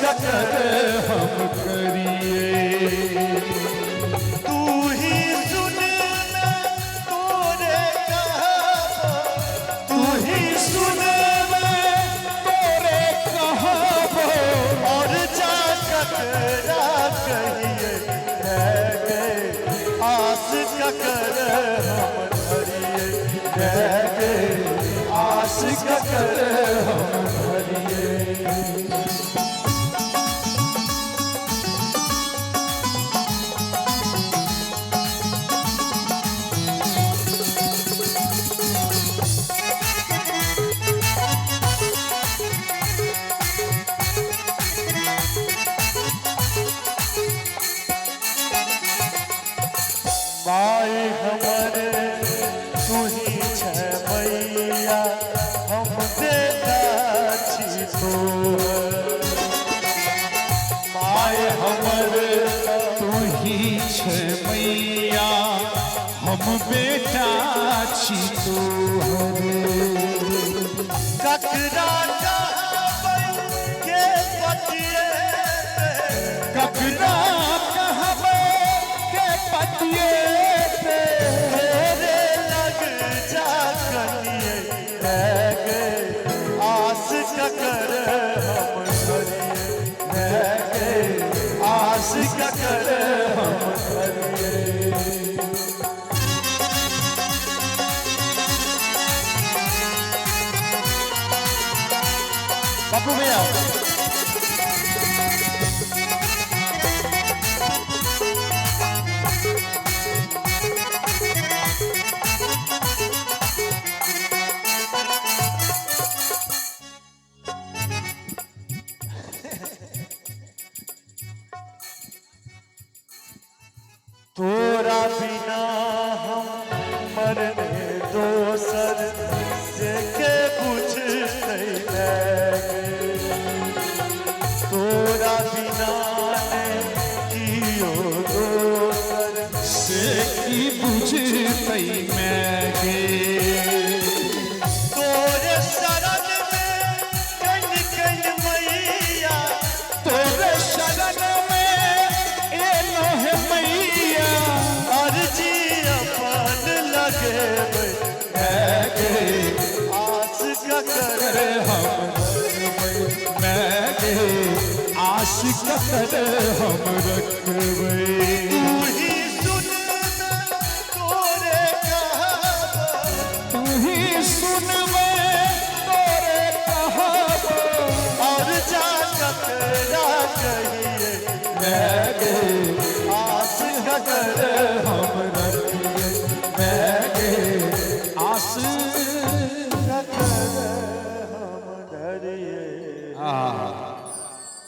ककर हम करिए। तू ही सुन मैं तोरे कहबो, तू ही सुन मैं तोरे कहबो, और जा ककरा कहिए रह गए आस ककर हम धरिए, रह गए आस ककर हम धरिए। माए हमरे तू ही छै मैया, हम देता छी तोहर। माय हमर तू ही छै मैया, हम बेटा छी तोहर। ककरा कहबै के पतिए, ककरा कहबै के पतिए पे, तेरे लग जा कनिए रह गए आस ककर हम धरिए, रह गए आस ककर हम धरिए। बापू भैया तोरा बिना हम मरने दोसर से के बुझते लगे, तोरा बिना ने कियो दोसर से की बुझतै मैं गे। तोरे शरण में कन कन मैया, तोरे शरण में एलो है मैया, अर्जी अपन लगेबै मैं गे आस ककर हम मैं गे आस ककर हम रखबै। तू ही सुन मैं तोरे कहबो, तू ही सुन मैं तोरे कहबो, और जा ककरा कहिए मैं गे